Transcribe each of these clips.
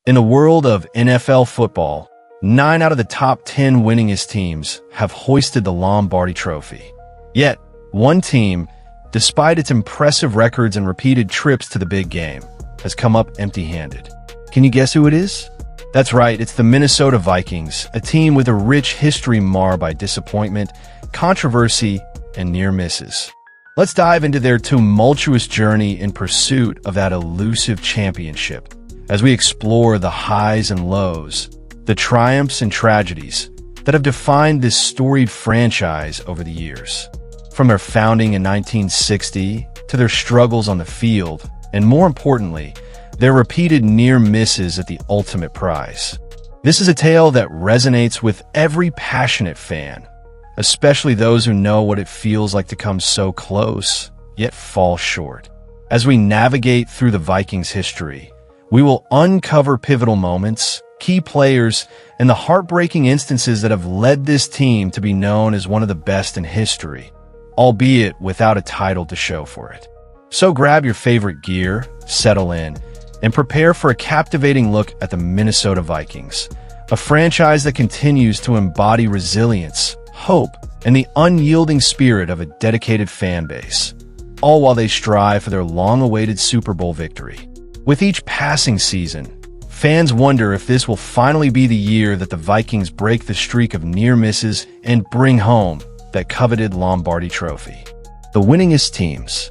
In the world of NFL football, 9 out of the top 10 winningest teams have hoisted the Lombardi Trophy. Yet, one team, despite its impressive records and repeated trips to the big game, has come up empty-handed. Can you guess who it is? That's right, it's the Minnesota Vikings, a team with a rich history marred by disappointment, controversy, and near misses. Let's dive into their tumultuous journey in pursuit of that elusive championship, as we explore the highs and lows, the triumphs and tragedies that have defined this storied franchise over the years. From their founding in 1960 to their struggles on the field, and more importantly, their repeated near misses at the ultimate prize. This is a tale that resonates with every passionate fan, especially those who know what it feels like to come so close, yet fall short. As we navigate through the Vikings' history, we will uncover pivotal moments, key players, and the heartbreaking instances that have led this team to be known as one of the best in history, albeit without a title to show for it. So grab your favorite gear, settle in, and prepare for a captivating look at the Minnesota Vikings, a franchise that continues to embody resilience, hope, and the unyielding spirit of a dedicated fan base, all while they strive for their long-awaited Super Bowl victory. With each passing season, fans wonder if this will finally be the year that the Vikings break the streak of near misses and bring home that coveted Lombardi Trophy. The winningest teams.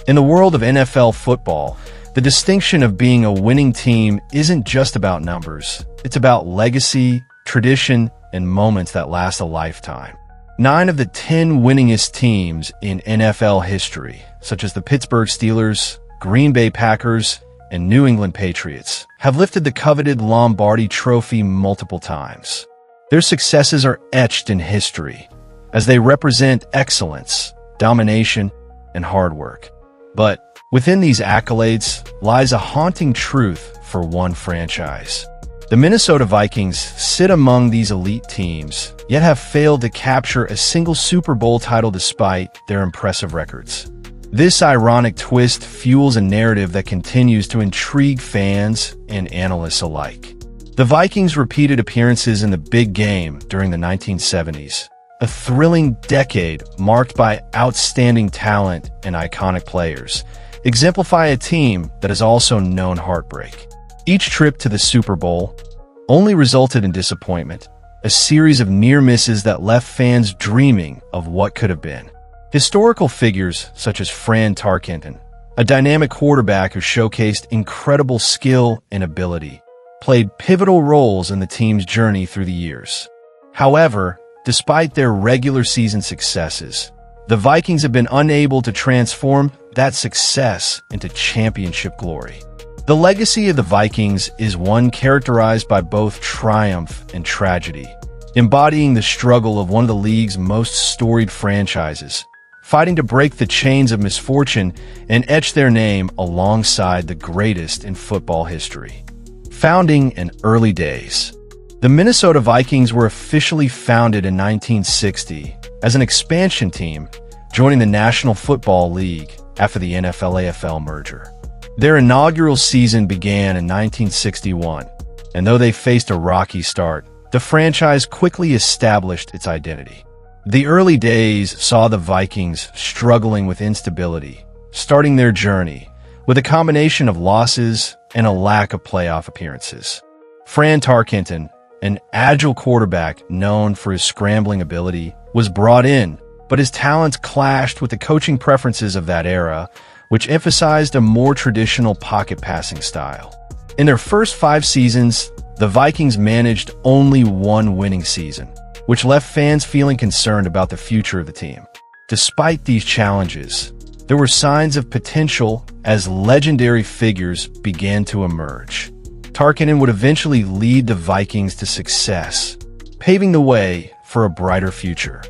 In the world of NFL football, the distinction of being a winning team isn't just about numbers. It's about legacy, tradition, and moments that last a lifetime. 9 of the 10 winningest teams in NFL history, such as the Pittsburgh Steelers, Green Bay Packers, and New England Patriots, have lifted the coveted Lombardi Trophy multiple times. Their successes are etched in history, as they represent excellence, domination, and hard work. But within these accolades lies a haunting truth for one franchise. The Minnesota Vikings sit among these elite teams, yet have failed to capture a single Super Bowl title despite their impressive records. This ironic twist fuels a narrative that continues to intrigue fans and analysts alike. The Vikings' repeated appearances in the big game during the 1970s, a thrilling decade marked by outstanding talent and iconic players, exemplify a team that has also known heartbreak. Each trip to the Super Bowl only resulted in disappointment, a series of near misses that left fans dreaming of what could have been. Historical figures such as Fran Tarkenton, a dynamic quarterback who showcased incredible skill and ability, played pivotal roles in the team's journey through the years. However, despite their regular season successes, the Vikings have been unable to transform that success into championship glory. The legacy of the Vikings is one characterized by both triumph and tragedy, embodying the struggle of one of the league's most storied franchises, fighting to break the chains of misfortune and etch their name alongside the greatest in football history. Founding in early days. The Minnesota Vikings were officially founded in 1960 as an expansion team, joining the National Football League after the NFL-AFL merger. Their inaugural season began in 1961, and though they faced a rocky start, the franchise quickly established its identity. The early days saw the Vikings struggling with instability, starting their journey with a combination of losses and a lack of playoff appearances. Fran Tarkenton, an agile quarterback known for his scrambling ability, was brought in, but his talents clashed with the coaching preferences of that era, which emphasized a more traditional pocket passing style. In their first 5 seasons, the Vikings managed only one winning season, which left fans feeling concerned about the future of the team. Despite these challenges, there were signs of potential as legendary figures began to emerge. Tarkenton would eventually lead the Vikings to success, paving the way for a brighter future.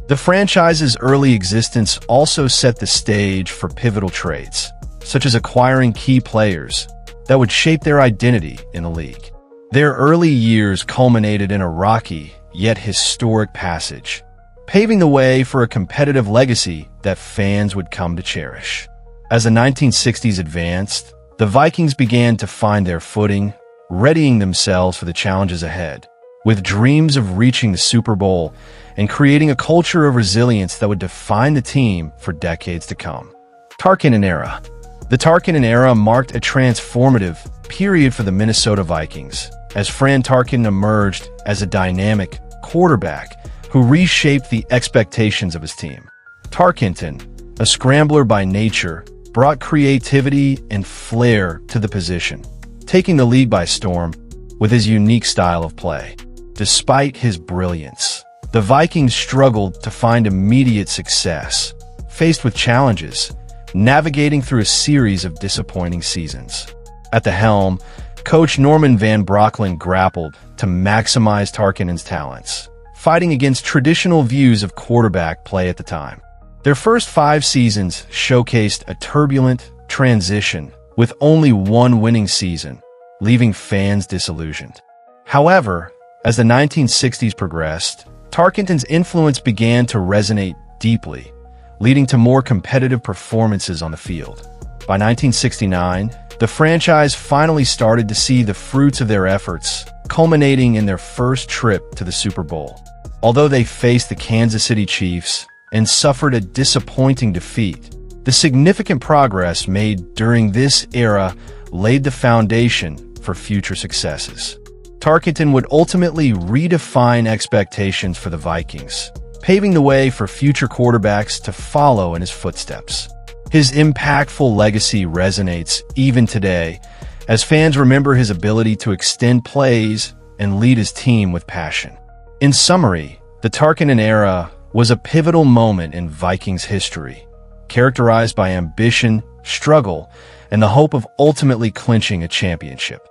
The franchise's early existence also set the stage for pivotal trades, such as acquiring key players that would shape their identity in the league. Their early years culminated in a rocky, yet historic passage, paving the way for a competitive legacy that fans would come to cherish. As the 1960s advanced, the Vikings began to find their footing, readying themselves for the challenges ahead, with dreams of reaching the Super Bowl and creating a culture of resilience that would define the team for decades to come. Tarkkanen era. The Tarkkanen era marked a transformative period for the Minnesota Vikings, as Fran Tarkenton emerged as a dynamic quarterback who reshaped the expectations of his team. Tarkenton, a scrambler by nature, brought creativity and flair to the position, taking the league by storm with his unique style of play. Despite his brilliance, the Vikings struggled to find immediate success, faced with challenges, navigating through a series of disappointing seasons. At the helm, coach Norman Van Brocklin grappled to maximize Tarkenton's talents, fighting against traditional views of quarterback play at the time. Their first 5 seasons showcased a turbulent transition with only one winning season, leaving fans disillusioned. However, as the 1960s progressed, Tarkenton's influence began to resonate deeply, leading to more competitive performances on the field. By 1969, the franchise finally started to see the fruits of their efforts, culminating in their first trip to the Super Bowl. Although they faced the Kansas City Chiefs and suffered a disappointing defeat, the significant progress made during this era laid the foundation for future successes. Tarkenton would ultimately redefine expectations for the Vikings, paving the way for future quarterbacks to follow in his footsteps. His impactful legacy resonates even today, as fans remember his ability to extend plays and lead his team with passion. In summary, the Tarkenton era was a pivotal moment in Vikings history, characterized by ambition, struggle, and the hope of ultimately clinching a championship.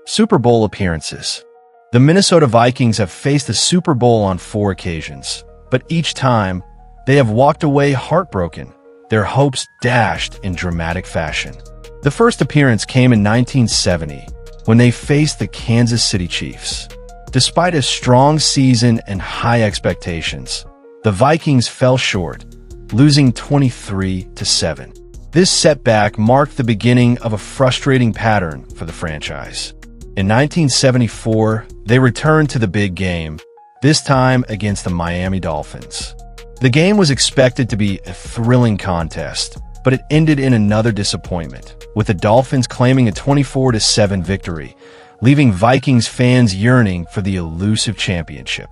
Super Bowl appearances. The Minnesota Vikings have faced the Super Bowl on 4 occasions, but each time, they have walked away heartbroken, their hopes dashed in dramatic fashion. The first appearance came in 1970, when they faced the Kansas City Chiefs. Despite a strong season and high expectations, the Vikings fell short, losing 23-7. This setback marked the beginning of a frustrating pattern for the franchise. In 1974, they returned to the big game, this time against the Miami Dolphins. The game was expected to be a thrilling contest, but it ended in another disappointment, with the Dolphins claiming a 24-7 victory, leaving Vikings fans yearning for the elusive championship.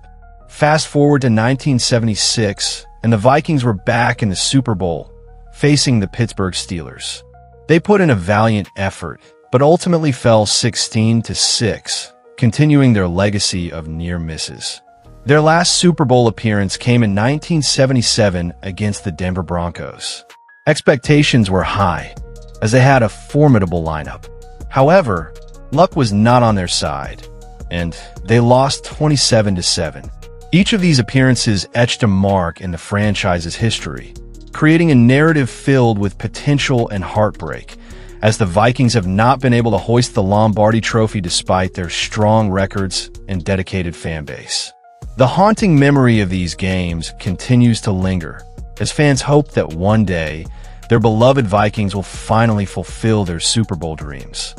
Fast forward to 1976, and the Vikings were back in the Super Bowl, facing the Pittsburgh Steelers. They put in a valiant effort, but ultimately fell 16-6, continuing their legacy of near misses. Their last Super Bowl appearance came in 1977 against the Denver Broncos. Expectations were high, as they had a formidable lineup. However, luck was not on their side, and they lost 27-7. Each of these appearances etched a mark in the franchise's history, creating a narrative filled with potential and heartbreak, as the Vikings have not been able to hoist the Lombardi Trophy despite their strong records and dedicated fanbase. The haunting memory of these games continues to linger, as fans hope that one day, their beloved Vikings will finally fulfill their Super Bowl dreams.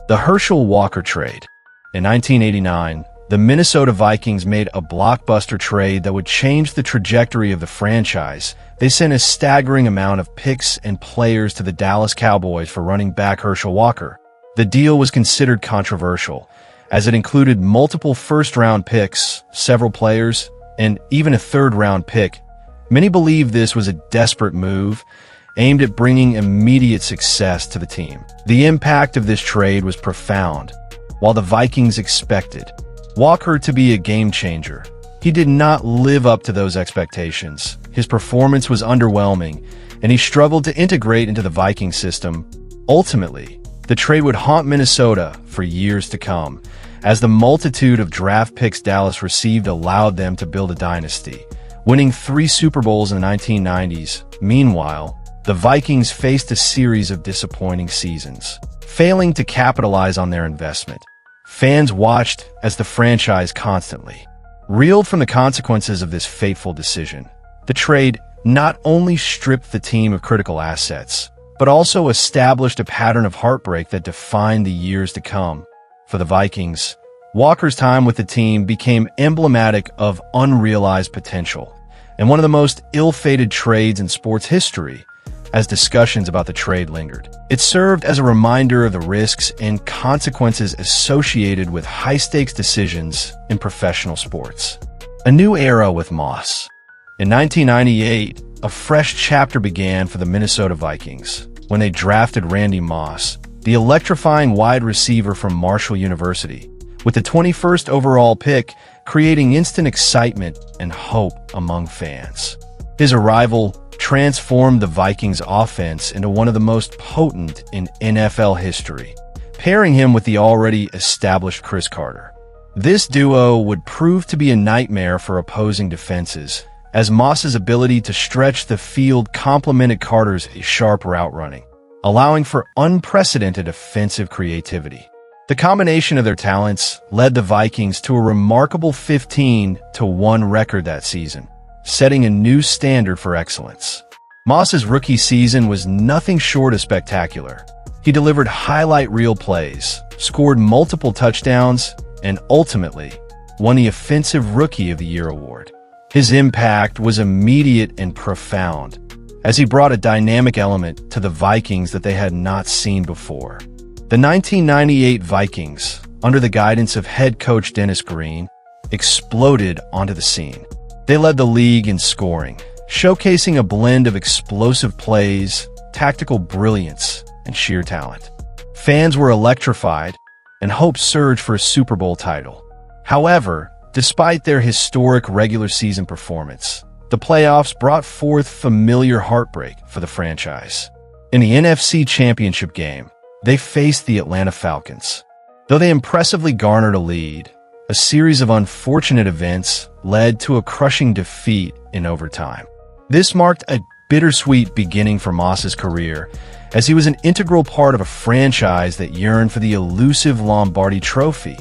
The Herschel Walker trade. In 1989, the Minnesota Vikings made a blockbuster trade that would change the trajectory of the franchise. They sent a staggering amount of picks and players to the Dallas Cowboys for running back Herschel Walker. The deal was considered controversial, as it included multiple first-round picks, several players, and even a third-round pick. Many believe this was a desperate move, aimed at bringing immediate success to the team. The impact of this trade was profound. While the Vikings expected Walker to be a game-changer, he did not live up to those expectations. His performance was underwhelming, and he struggled to integrate into the Viking system. Ultimately, the trade would haunt Minnesota for years to come, as the multitude of draft picks Dallas received allowed them to build a dynasty, winning 3 Super Bowls in the 1990s. Meanwhile, the Vikings faced a series of disappointing seasons, failing to capitalize on their investment. Fans watched as the franchise constantly reeled from the consequences of this fateful decision. The trade not only stripped the team of critical assets, but also established a pattern of heartbreak that defined the years to come. For the Vikings, Walker's time with the team became emblematic of unrealized potential and one of the most ill-fated trades in sports history as discussions about the trade lingered. It served as a reminder of the risks and consequences associated with high-stakes decisions in professional sports. A new era with Moss. In 1998, a fresh chapter began for the Minnesota Vikings when they drafted Randy Moss, the electrifying wide receiver from Marshall University, with the 21st overall pick, creating instant excitement and hope among fans. His arrival transformed the Vikings' offense into one of the most potent in NFL history, pairing him with the already established Chris Carter. This duo would prove to be a nightmare for opposing defenses, as Moss's ability to stretch the field complemented Carter's sharp route running, allowing for unprecedented offensive creativity. The combination of their talents led the Vikings to a remarkable 15-1 record that season, setting a new standard for excellence. Moss's rookie season was nothing short of spectacular. He delivered highlight reel plays, scored multiple touchdowns, and ultimately won the Offensive Rookie of the Year award. His impact was immediate and profound, as he brought a dynamic element to the Vikings that they had not seen before. The 1998 Vikings, under the guidance of head coach Dennis Green, exploded onto the scene. They led the league in scoring, showcasing a blend of explosive plays, tactical brilliance, and sheer talent. Fans were electrified, and hope surged for a Super Bowl title. However, despite their historic regular season performance, the playoffs brought forth familiar heartbreak for the franchise. In the NFC Championship game, they faced the Atlanta Falcons. Though they impressively garnered a lead, a series of unfortunate events led to a crushing defeat in overtime. This marked a bittersweet beginning for Moss's career, as he was an integral part of a franchise that yearned for the elusive Lombardi Trophy,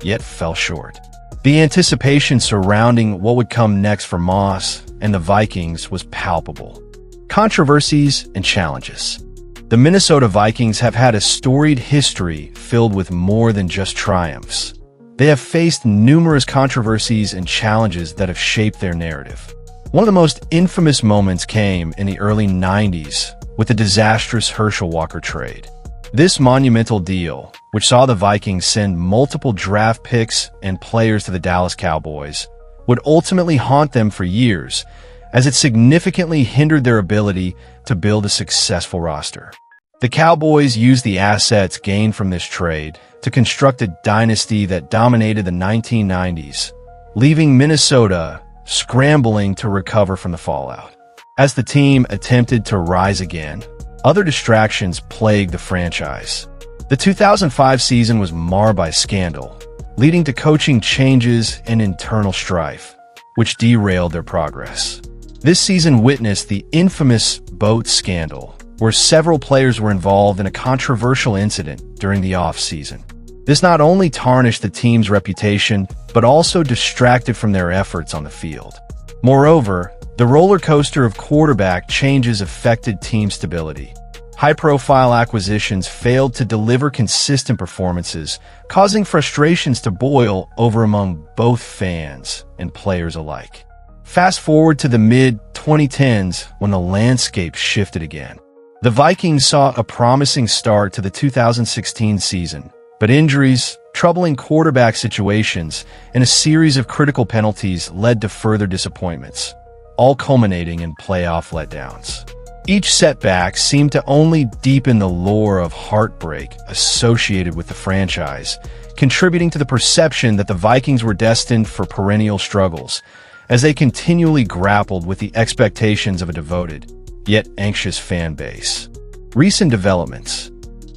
yet fell short. The anticipation surrounding what would come next for Moss and the Vikings was palpable. Controversies and challenges. The Minnesota Vikings have had a storied history filled with more than just triumphs. They have faced numerous controversies and challenges that have shaped their narrative. One of the most infamous moments came in the early 90s with the disastrous Herschel Walker trade. This monumental deal, which saw the Vikings send multiple draft picks and players to the Dallas Cowboys, would ultimately haunt them for years, as it significantly hindered their ability to build a successful roster. The Cowboys used the assets gained from this trade to construct a dynasty that dominated the 1990s, leaving Minnesota scrambling to recover from the fallout. As the team attempted to rise again, other distractions plagued the franchise. The 2005 season was marred by scandal, leading to coaching changes and internal strife, which derailed their progress. This season witnessed the infamous boat scandal, where several players were involved in a controversial incident during the off-season. This not only tarnished the team's reputation, but also distracted from their efforts on the field. Moreover, the roller coaster of quarterback changes affected team stability. High-profile acquisitions failed to deliver consistent performances, causing frustrations to boil over among both fans and players alike. Fast forward to the mid-2010s when the landscape shifted again. The Vikings saw a promising start to the 2016 season, but injuries, troubling quarterback situations, and a series of critical penalties led to further disappointments, all culminating in playoff letdowns. Each setback seemed to only deepen the lure of heartbreak associated with the franchise, contributing to the perception that the Vikings were destined for perennial struggles, as they continually grappled with the expectations of a devoted, yet anxious fan base. Recent developments.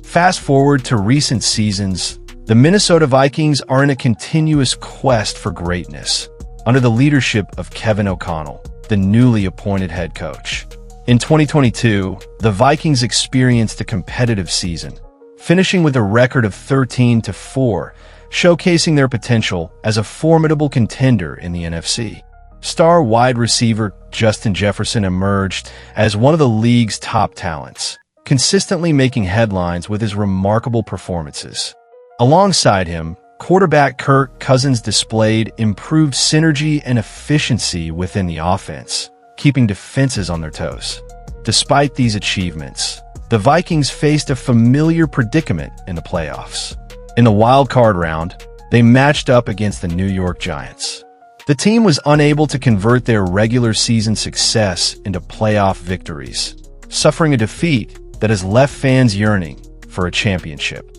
Fast forward to recent seasons, the Minnesota Vikings are in a continuous quest for greatness, under the leadership of Kevin O'Connell, the newly appointed head coach. In 2022, the Vikings experienced a competitive season, finishing with a record of 13-4, showcasing their potential as a formidable contender in the NFC. Star wide receiver Justin Jefferson emerged as one of the league's top talents, consistently making headlines with his remarkable performances. Alongside him, quarterback Kirk Cousins displayed improved synergy and efficiency within the offense, keeping defenses on their toes. Despite these achievements, the Vikings faced a familiar predicament in the playoffs. In the wild card round, they matched up against the New York Giants. The team was unable to convert their regular season success into playoff victories, suffering a defeat that has left fans yearning for a championship.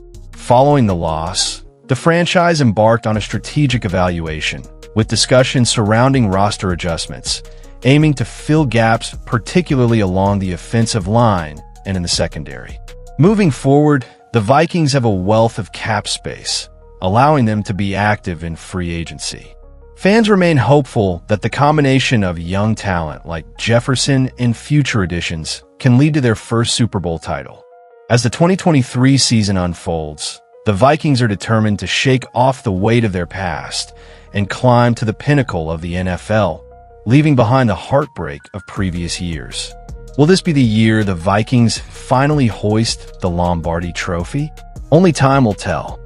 Following the loss, the franchise embarked on a strategic evaluation, with discussions surrounding roster adjustments, aiming to fill gaps particularly along the offensive line and in the secondary. Moving forward, the Vikings have a wealth of cap space, allowing them to be active in free agency. Fans remain hopeful that the combination of young talent like Jefferson and future additions can lead to their first Super Bowl title. As the 2023 season unfolds, the Vikings are determined to shake off the weight of their past and climb to the pinnacle of the NFL, leaving behind the heartbreak of previous years. Will this be the year the Vikings finally hoist the Lombardi Trophy? Only time will tell.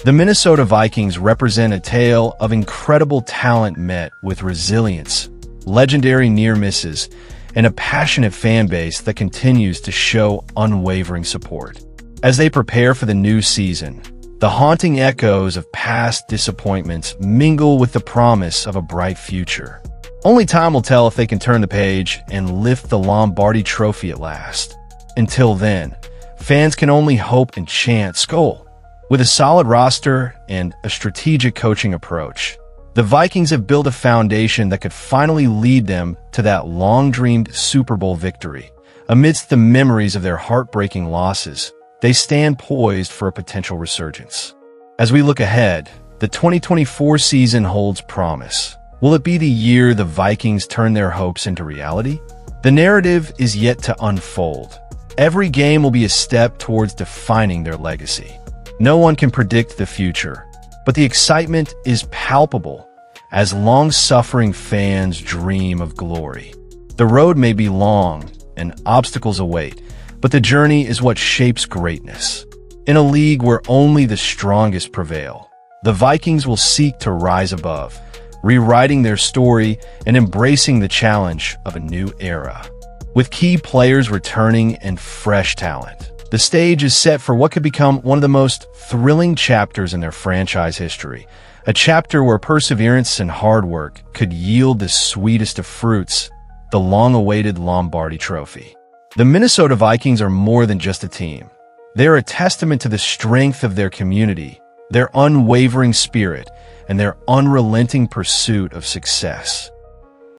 The Minnesota Vikings represent a tale of incredible talent met with resilience, legendary near misses, and a passionate fan base that continues to show unwavering support. As they prepare for the new season, the haunting echoes of past disappointments mingle with the promise of a bright future. Only time will tell if they can turn the page and lift the Lombardi Trophy at last. Until then, fans can only hope and chant Skol. With a solid roster and a strategic coaching approach, the Vikings have built a foundation that could finally lead them to that long-dreamed Super Bowl victory. Amidst the memories of their heartbreaking losses, they stand poised for a potential resurgence. As we look ahead, the 2024 season holds promise. Will it be the year the Vikings turn their hopes into reality? The narrative is yet to unfold. Every game will be a step towards defining their legacy. No one can predict the future, but the excitement is palpable as long-suffering fans dream of glory. The road may be long and obstacles await, but the journey is what shapes greatness. In a league where only the strongest prevail, the Vikings will seek to rise above, rewriting their story and embracing the challenge of a new era. With key players returning and fresh talent, the stage is set for what could become one of the most thrilling chapters in their franchise history, a chapter where perseverance and hard work could yield the sweetest of fruits, the long-awaited Lombardi Trophy. The Minnesota Vikings are more than just a team. They're a testament to the strength of their community, their unwavering spirit, and their unrelenting pursuit of success.